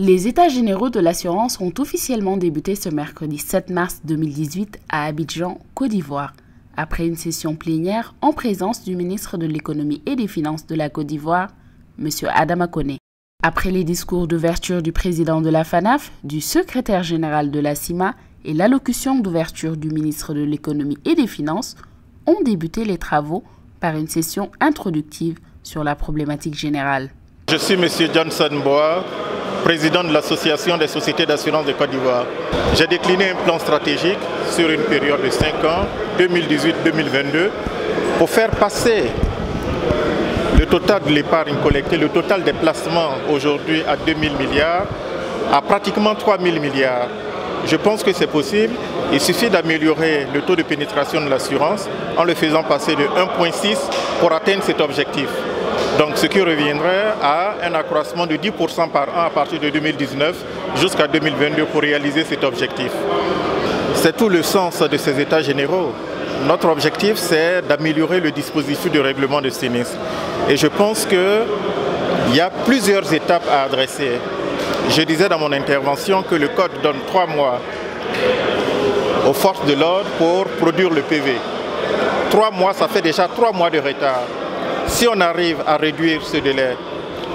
Les États généraux de l'assurance ont officiellement débuté ce mercredi 7 mars 2018 à Abidjan, Côte d'Ivoire, après une session plénière en présence du ministre de l'Économie et des Finances de la Côte d'Ivoire, M. Adama Koné. Après les discours d'ouverture du président de la FANAF, du secrétaire général de la CIMA et l'allocution d'ouverture du ministre de l'Économie et des Finances, ont débuté les travaux par une session introductive sur la problématique générale. Je suis M. Johnson Boa, président de l'Association des sociétés d'assurance de Côte d'Ivoire. J'ai décliné un plan stratégique sur une période de 5 ans, 2018-2022, pour faire passer le total de l'épargne collectée, le total des placements aujourd'hui à 2 000 milliards, à pratiquement 3 000 milliards. Je pense que c'est possible. Il suffit d'améliorer le taux de pénétration de l'assurance en le faisant passer de 1,6 pour atteindre cet objectif. Donc ce qui reviendrait à un accroissement de 10% par an à partir de 2019 jusqu'à 2022 pour réaliser cet objectif. C'est tout le sens de ces états généraux. Notre objectif, c'est d'améliorer le dispositif de règlement de sinistre. Et je pense qu'il y a plusieurs étapes à adresser. Je disais dans mon intervention que le Code donne 3 mois aux forces de l'ordre pour produire le PV. 3 mois, ça fait déjà 3 mois de retard. Si on arrive à réduire ce délai,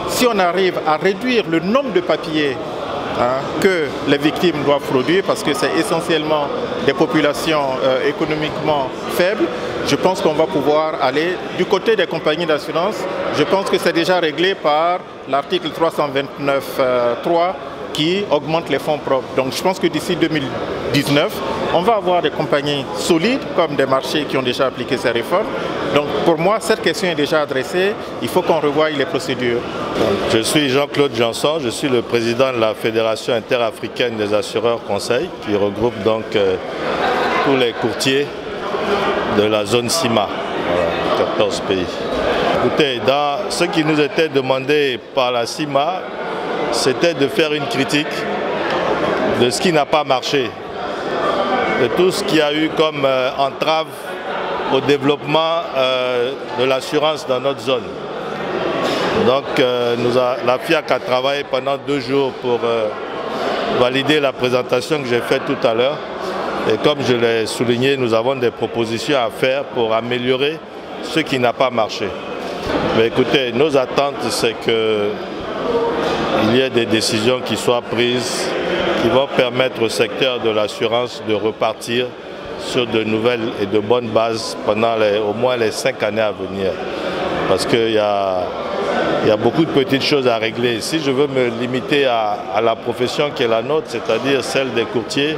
si on arrive à réduire le nombre de papiers que les victimes doivent produire, parce que c'est essentiellement des populations économiquement faibles, je pense qu'on va pouvoir aller du côté des compagnies d'assurance. Je pense que c'est déjà réglé par l'article 329.3 qui augmente les fonds propres. Donc je pense que d'ici 2019, on va avoir des compagnies solides comme des marchés qui ont déjà appliqué ces réformes. Donc pour moi, cette question est déjà adressée. Il faut qu'on revoie les procédures. Je suis Jean-Claude Janson, je suis le président de la Fédération interafricaine des assureurs conseils qui regroupe donc tous les courtiers de la zone CIMA, 14 pays. Écoutez, dans ce qui nous était demandé par la CIMA, c'était de faire une critique de ce qui n'a pas marché, de tout ce qu'il y a eu comme entrave au développement de l'assurance dans notre zone. Donc la FIAC a travaillé pendant 2 jours pour valider la présentation que j'ai faite tout à l'heure. Et comme je l'ai souligné, nous avons des propositions à faire pour améliorer ce qui n'a pas marché. Mais écoutez, nos attentes, c'est qu'il y ait des décisions qui soient prises, qui vont permettre au secteur de l'assurance de repartir sur de nouvelles et de bonnes bases pendant au moins les 5 années à venir. Parce qu'il y a beaucoup de petites choses à régler. Si je veux me limiter à la profession qui est la nôtre, c'est-à-dire celle des courtiers,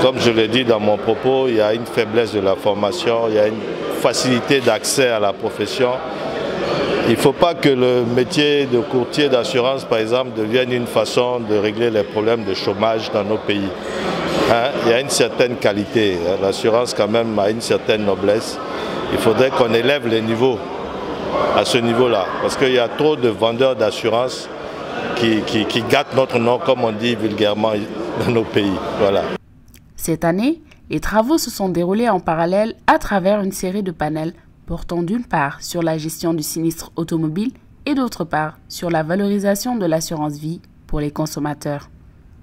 comme je l'ai dit dans mon propos, il y a une faiblesse de la formation, il y a une facilité d'accès à la profession. Il ne faut pas que le métier de courtier d'assurance, par exemple, devienne une façon de régler les problèmes de chômage dans nos pays. Il y a une certaine qualité, l'assurance quand même a une certaine noblesse. Il faudrait qu'on élève les niveaux à ce niveau-là, parce qu'il y a trop de vendeurs d'assurance qui gâtent notre nom, comme on dit vulgairement dans nos pays. Voilà. Cette année, les travaux se sont déroulés en parallèle à travers une série de panels portant d'une part sur la gestion du sinistre automobile et d'autre part sur la valorisation de l'assurance vie pour les consommateurs.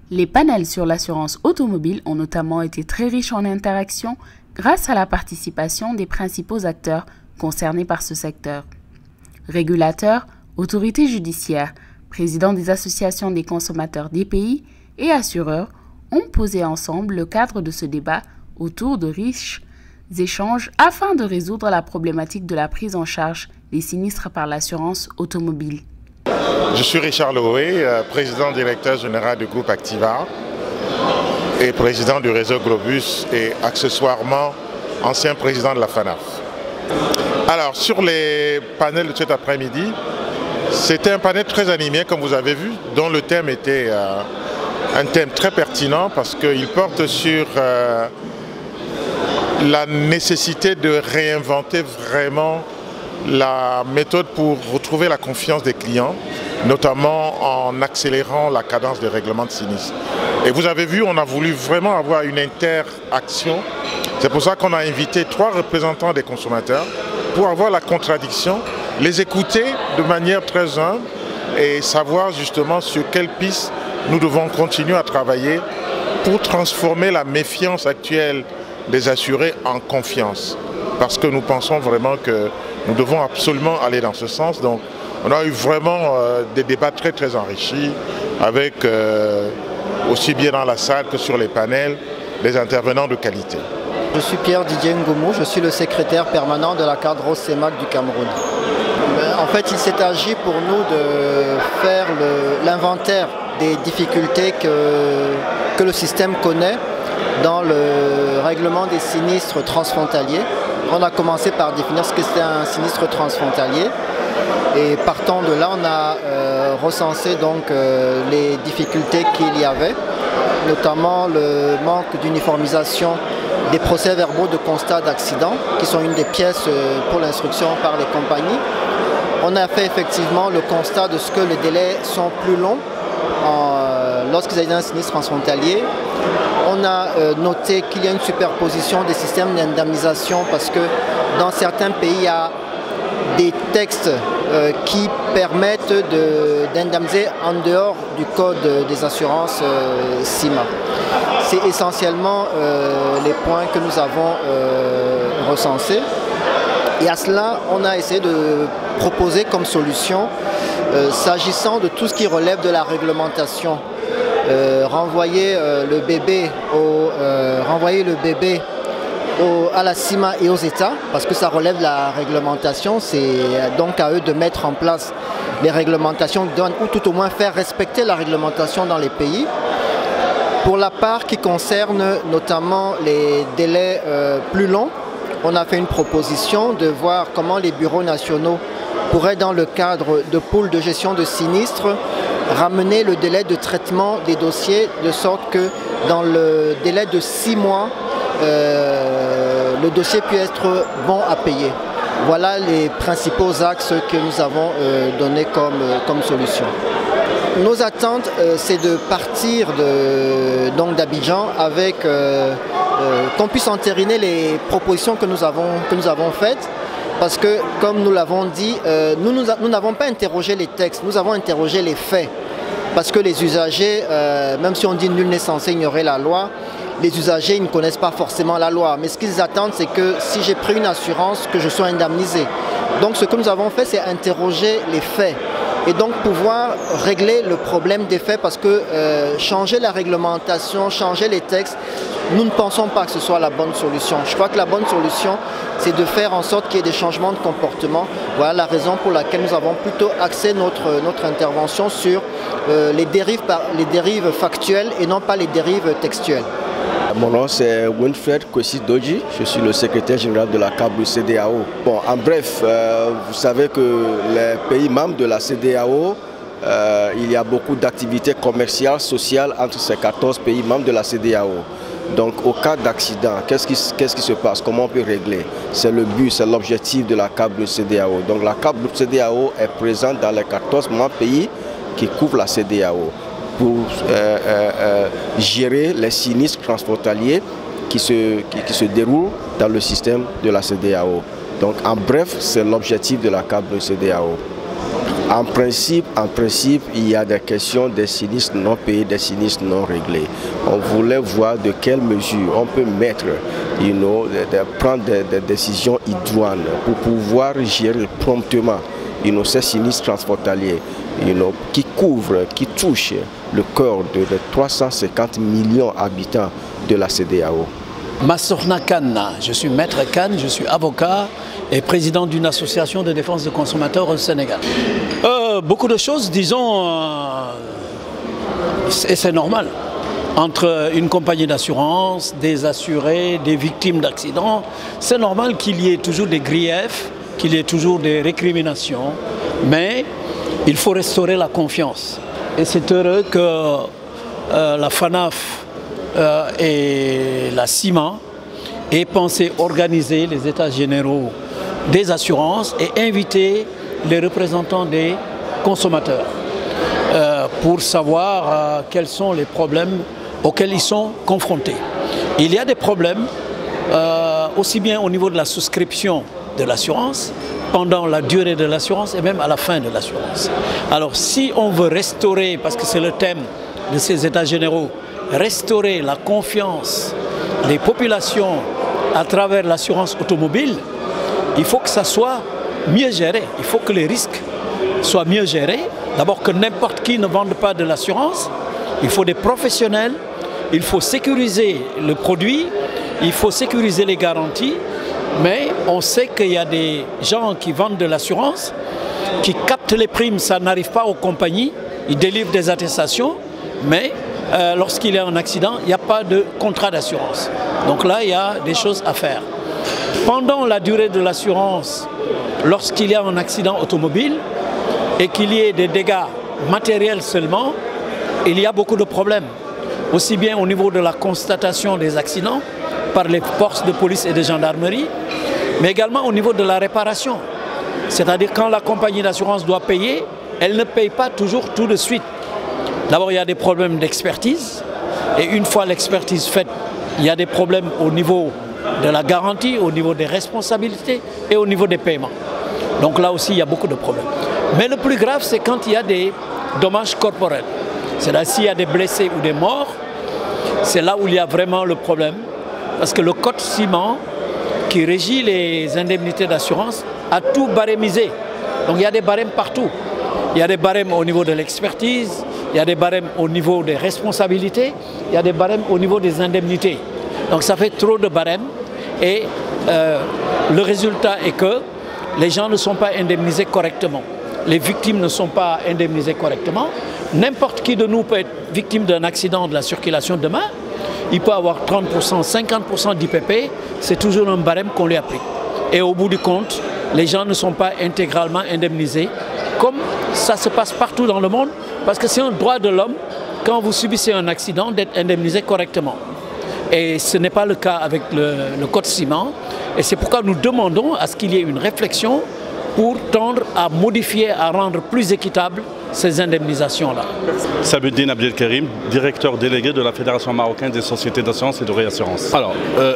Les panels sur l'assurance automobile ont notamment été très riches en interactions grâce à la participation des principaux acteurs concernés par ce secteur. Régulateurs, autorités judiciaires, présidents des associations des consommateurs des pays et assureurs ont posé ensemble le cadre de ce débat autour de riches échanges afin de résoudre la problématique de la prise en charge des sinistres par l'assurance automobile. Je suis Richard Lohé, président directeur général du groupe Activa et président du réseau Globus et accessoirement ancien président de la FANAF. Alors sur les panels de cet après-midi, c'était un panel très animé comme vous avez vu, dont le thème était un thème très pertinent parce qu'il porte sur la nécessité de réinventer vraiment la méthode pour retrouver la confiance des clients, notamment en accélérant la cadence des règlements de sinistres. Et vous avez vu, on a voulu vraiment avoir une interaction. C'est pour ça qu'on a invité 3 représentants des consommateurs pour avoir la contradiction, les écouter de manière très humble et savoir justement sur quelle piste nous devons continuer à travailler pour transformer la méfiance actuelle des assurés en confiance. Parce que nous pensons vraiment que nous devons absolument aller dans ce sens. Donc on a eu vraiment des débats très très enrichis avec aussi bien dans la salle que sur les panels des intervenants de qualité. Je suis Pierre Didier Ngoumou, je suis le secrétaire permanent de la cadre CEMAC du Cameroun. En fait, il s'est agi pour nous de faire l'inventaire des difficultés que le système connaît dans le règlement des sinistres transfrontaliers. On a commencé par définir ce que c'était un sinistre transfrontalier et partant de là, on a recensé donc les difficultés qu'il y avait, notamment le manque d'uniformisation des procès-verbaux de constat d'accident, qui sont une des pièces pour l'instruction par les compagnies. On a fait effectivement le constat de ce que les délais sont plus longs lorsqu'il s'agit d'un sinistre transfrontalier. On a noté qu'il y a une superposition des systèmes d'indemnisation parce que dans certains pays, il y a des textes qui permettent d'indemniser en dehors du code des assurances CIMA. C'est essentiellement les points que nous avons recensés. Et à cela, on a essayé de proposer comme solution, s'agissant de tout ce qui relève de la réglementation, renvoyer le bébé à la CIMA et aux États, parce que ça relève de la réglementation, c'est donc à eux de mettre en place les réglementations qui donnent, ou tout au moins faire respecter la réglementation dans les pays. Pour la part qui concerne notamment les délais plus longs, on a fait une proposition de voir comment les bureaux nationaux pourraient, dans le cadre de pôles de gestion de sinistres, ramener le délai de traitement des dossiers de sorte que dans le délai de 6 mois, le dossier puisse être bon à payer. Voilà les principaux axes que nous avons donnés comme solution. Nos attentes, c'est de partir d'Abidjan avec qu'on puisse entériner les propositions que nous avons faites. Parce que, comme nous l'avons dit, nous n'avons pas interrogé les textes, nous avons interrogé les faits. Parce que les usagers, même si on dit nul n'est censé ignorer la loi, les usagers ils ne connaissent pas forcément la loi. Mais ce qu'ils attendent, c'est que si j'ai pris une assurance, que je sois indemnisé. Donc ce que nous avons fait, c'est interroger les faits. Et donc pouvoir régler le problème des faits, parce que changer la réglementation, changer les textes, nous ne pensons pas que ce soit la bonne solution. Je crois que la bonne solution, c'est de faire en sorte qu'il y ait des changements de comportement. Voilà la raison pour laquelle nous avons plutôt axé notre intervention sur les dérives factuelles et non pas les dérives textuelles. Mon nom c'est Winfred Kwesi-Doji, je suis le secrétaire général de la CAB CEDEAO. Bon, en bref, vous savez que les pays membres de la CEDEAO, il y a beaucoup d'activités commerciales, sociales entre ces 14 pays membres de la CEDEAO. Donc au cas d'accident, qu'est-ce qui se passe? Comment on peut régler? C'est le but, c'est l'objectif de la CAB CEDEAO. Donc la CAB CEDEAO est présente dans les 14 pays qui couvrent la CEDEAO pour gérer les sinistres transfrontaliers qui se déroulent dans le système de la CEDEAO. Donc en bref, c'est l'objectif de la CAB CEDEAO. En principe, il y a des questions des sinistres non payés, des sinistres non réglés. On voulait voir de quelles mesures on peut mettre, prendre des décisions idoines pour pouvoir gérer promptement ces sinistres transfrontaliers qui couvrent, qui touchent le cœur de 350 millions d'habitants de la CEDEAO. Massorna Khan, je suis maître Khan, je suis avocat et président d'une association de défense des consommateurs au Sénégal. Beaucoup de choses, disons, et c'est normal, entre une compagnie d'assurance, des assurés, des victimes d'accidents, c'est normal qu'il y ait toujours des griefs, qu'il y ait toujours des récriminations, mais il faut restaurer la confiance. Et c'est heureux que la FANAF et la CIMA aient pensé organiser les états généraux des assurances et inviter les représentants des consommateurs pour savoir quels sont les problèmes auxquels ils sont confrontés. Il y a des problèmes aussi bien au niveau de la souscription de l'assurance pendant la durée de l'assurance et même à la fin de l'assurance. Alors si on veut restaurer, parce que c'est le thème de ces états généraux, restaurer la confiance des populations à travers l'assurance automobile, il faut que ça soit mieux géré. Il faut que les risques soient mieux gérés. D'abord que n'importe qui ne vende pas de l'assurance. Il faut des professionnels, il faut sécuriser le produit, il faut sécuriser les garanties. Mais on sait qu'il y a des gens qui vendent de l'assurance, qui captent les primes, ça n'arrive pas aux compagnies, ils délivrent des attestations, mais lorsqu'il y a un accident, il n'y a pas de contrat d'assurance. Donc là, il y a des choses à faire. Pendant la durée de l'assurance, lorsqu'il y a un accident automobile et qu'il y ait des dégâts matériels seulement, il y a beaucoup de problèmes, aussi bien au niveau de la constatation des accidents par les forces de police et de gendarmerie, mais également au niveau de la réparation. C'est-à-dire quand la compagnie d'assurance doit payer, elle ne paye pas toujours tout de suite. D'abord, il y a des problèmes d'expertise, et une fois l'expertise faite, il y a des problèmes au niveau de la garantie, au niveau des responsabilités et au niveau des paiements. Donc là aussi, il y a beaucoup de problèmes. Mais le plus grave, c'est quand il y a des dommages corporels. C'est-à-dire s'il y a des blessés ou des morts, c'est là où il y a vraiment le problème. Parce que le code ciment, qui régit les indemnités d'assurance, a tout barémisé. Donc il y a des barèmes partout. Il y a des barèmes au niveau de l'expertise, il y a des barèmes au niveau des responsabilités, il y a des barèmes au niveau des indemnités. Donc ça fait trop de barèmes et le résultat est que les gens ne sont pas indemnisés correctement. Les victimes ne sont pas indemnisées correctement. N'importe qui de nous peut être victime d'un accident de la circulation demain. Il peut avoir 30%, 50% d'IPP, c'est toujours un barème qu'on lui applique. Et au bout du compte, les gens ne sont pas intégralement indemnisés, comme ça se passe partout dans le monde, parce que c'est un droit de l'homme, quand vous subissez un accident, d'être indemnisé correctement. Et ce n'est pas le cas avec le code ciment. Et c'est pourquoi nous demandons à ce qu'il y ait une réflexion pour tendre à modifier, à rendre plus équitable ces indemnisations-là. Sabuddin Abdelkarim, directeur délégué de la Fédération marocaine des sociétés d'assurance et de réassurance. Alors,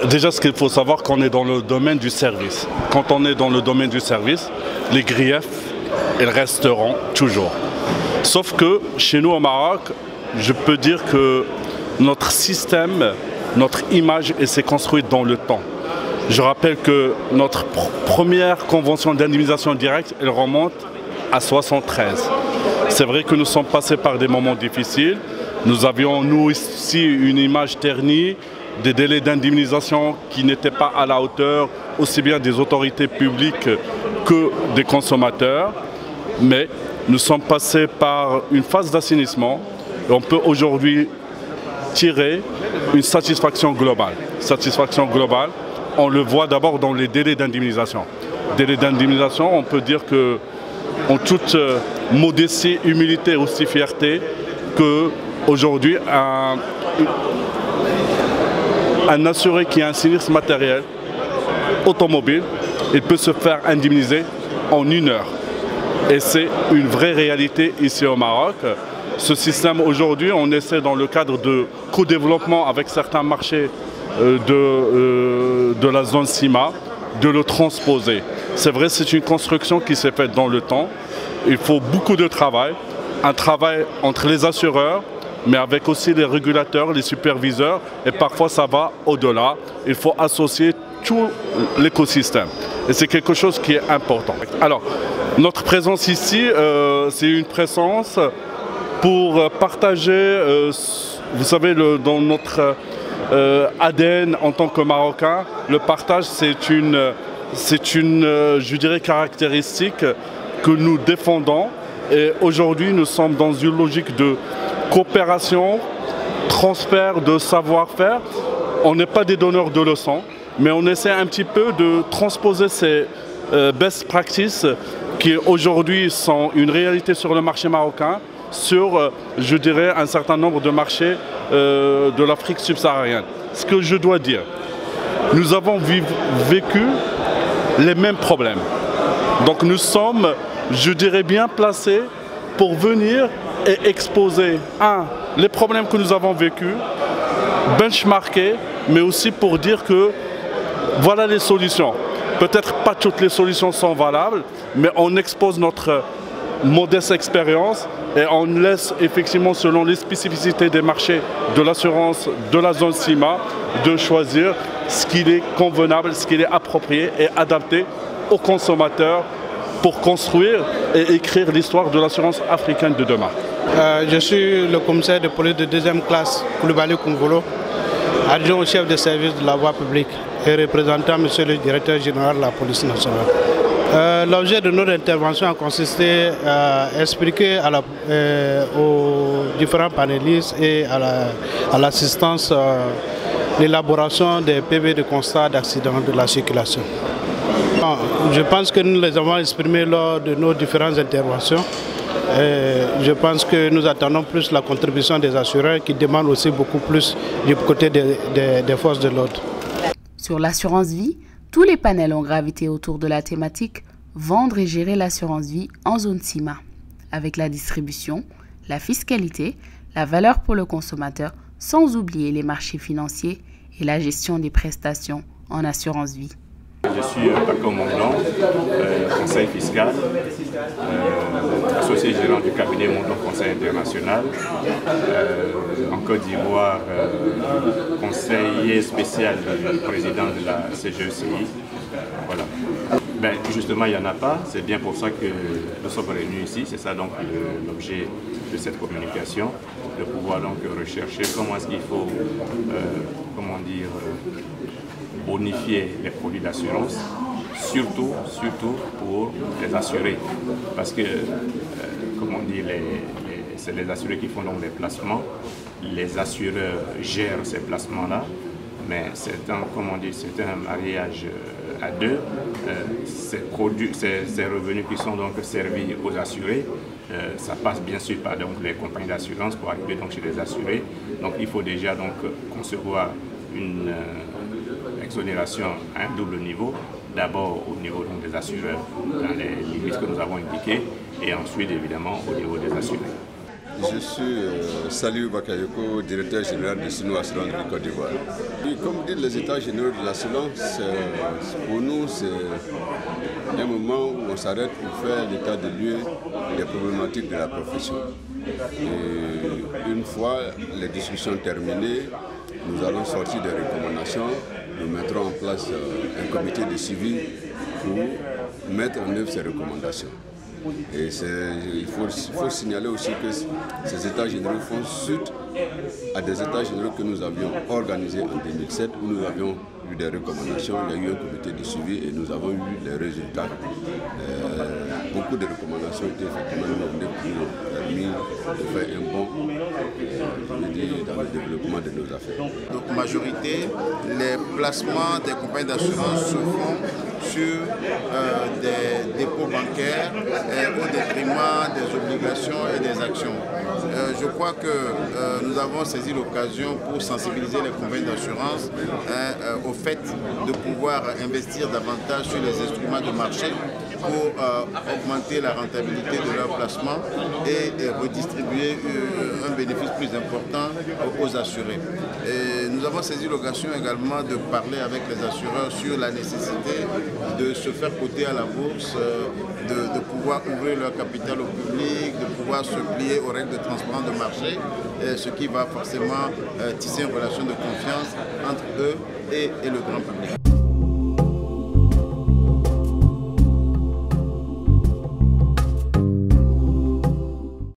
déjà, ce qu'il faut savoir, qu'on est dans le domaine du service. Quand on est dans le domaine du service, les griefs, ils resteront toujours. Sauf que chez nous au Maroc, je peux dire que notre système, notre image, s'est construite dans le temps. Je rappelle que notre première convention d'indemnisation directe, elle remonte à 1973. C'est vrai que nous sommes passés par des moments difficiles. Nous avions, nous aussi, une image ternie, des délais d'indemnisation qui n'étaient pas à la hauteur, aussi bien des autorités publiques que des consommateurs. Mais nous sommes passés par une phase d'assainissement et on peut aujourd'hui tirer une satisfaction globale. Satisfaction globale, on le voit d'abord dans les délais d'indemnisation. Délais d'indemnisation, on peut dire que, en toute modestie, humilité et aussi fierté, qu'aujourd'hui, un assuré qui a un sinistre matériel automobile, il peut se faire indemniser en 1 heure. Et c'est une vraie réalité ici au Maroc. Ce système, aujourd'hui, on essaie dans le cadre de co-développement avec certains marchés de la zone CIMA, de le transposer. C'est vrai, c'est une construction qui s'est faite dans le temps. Il faut beaucoup de travail, un travail entre les assureurs, mais avec aussi les régulateurs, les superviseurs, et parfois ça va au-delà. Il faut associer tout l'écosystème. Et c'est quelque chose qui est important. Alors, notre présence ici, c'est une présence pour partager, vous savez, dans notre ADN en tant que Marocain, le partage, c'est une, je dirais, caractéristique que nous défendons. Et aujourd'hui, nous sommes dans une logique de coopération, transfert de savoir-faire. On n'est pas des donneurs de leçons, mais on essaie un petit peu de transposer ces best practices qui aujourd'hui sont une réalité sur le marché marocain, sur, je dirais, un certain nombre de marchés de l'Afrique subsaharienne. Ce que je dois dire, nous avons vécu les mêmes problèmes. Donc nous sommes, je dirais, bien placés pour venir et exposer, les problèmes que nous avons vécus, benchmarker, mais aussi pour dire que voilà les solutions. Peut-être pas toutes les solutions sont valables, mais on expose notre modeste expérience et on laisse effectivement, selon les spécificités des marchés de l'assurance de la zone CIMA, de choisir ce qui est convenable, ce qui est approprié et adapté aux consommateurs pour construire et écrire l'histoire de l'assurance africaine de demain. Je suis le commissaire de police de 2e classe, Koulibaly Koumvolo, adjoint au chef de service de la voie publique et représentant M. le directeur général de la police nationale. L'objet de notre intervention a consisté à expliquer aux différents panélistes et à l'assistance l'élaboration des PV de constat d'accident de la circulation. Je pense que nous les avons exprimés lors de nos différentes interventions. Je pense que nous attendons plus la contribution des assureurs qui demandent aussi beaucoup plus du côté des forces de l'ordre. Sur l'assurance vie, tous les panels ont gravité autour de la thématique « Vendre et gérer l'assurance vie en zone CIMA » avec la distribution, la fiscalité, la valeur pour le consommateur, sans oublier les marchés financiers et la gestion des prestations en assurance vie. Je suis Paco Mondon, conseil fiscal, associé gérant du cabinet Mondon Conseil International, en Côte d'Ivoire, conseiller spécial du président de la CGECI. Voilà. Ben, justement, il n'y en a pas, c'est bien pour ça que nous sommes réunis ici, c'est ça donc l'objet de cette communication, de pouvoir donc rechercher comment est-ce qu'il faut, bonifier les produits d'assurance, surtout pour les assurés. Parce que, c'est les assurés qui font donc les placements, les assureurs gèrent ces placements-là, mais c'est un mariage à deux. Ces revenus qui sont donc servis aux assurés, ça passe bien sûr par donc, les compagnies d'assurance pour arriver donc, chez les assurés. Donc il faut déjà donc, concevoir une exonération à un double niveau, d'abord au niveau donc, des assureurs dans les limites que nous avons indiquées et ensuite évidemment au niveau des assurés. Je suis Saliou Bakayoko, directeur général de Sino Assurance de Côte d'Ivoire. Comme dit les états généraux de l'assurance, pour nous c'est un moment où on s'arrête pour faire l'état des lieux des problématiques de la profession. Et une fois les discussions terminées, nous allons sortir des recommandations, nous mettrons en place un comité de suivi pour mettre en œuvre ces recommandations. Et il faut signaler aussi que ces états généraux font suite à des états généraux que nous avions organisés en 2007 où nous avions eu des recommandations, il y a eu un comité de suivi et nous avons eu les résultats. Beaucoup de recommandations étaient effectivement demandées qui ont permis de faire un bond dans le développement de nos affaires. Donc, en majorité, les placements des compagnies d'assurance se font sur des dépôts bancaires au détriment des obligations et des actions. Je crois que nous avons saisi l'occasion pour sensibiliser les compagnies d'assurance au fait de pouvoir investir davantage sur les instruments de marché pour augmenter la rentabilité de leur placement et redistribuer un bénéfice plus important aux assurés. Et nous avons saisi l'occasion également de parler avec les assureurs sur la nécessité de se faire coter à la bourse, de pouvoir ouvrir leur capital au public, de pouvoir se plier aux règles de transparence de marché, ce qui va forcément tisser une relation de confiance entre eux et le grand public.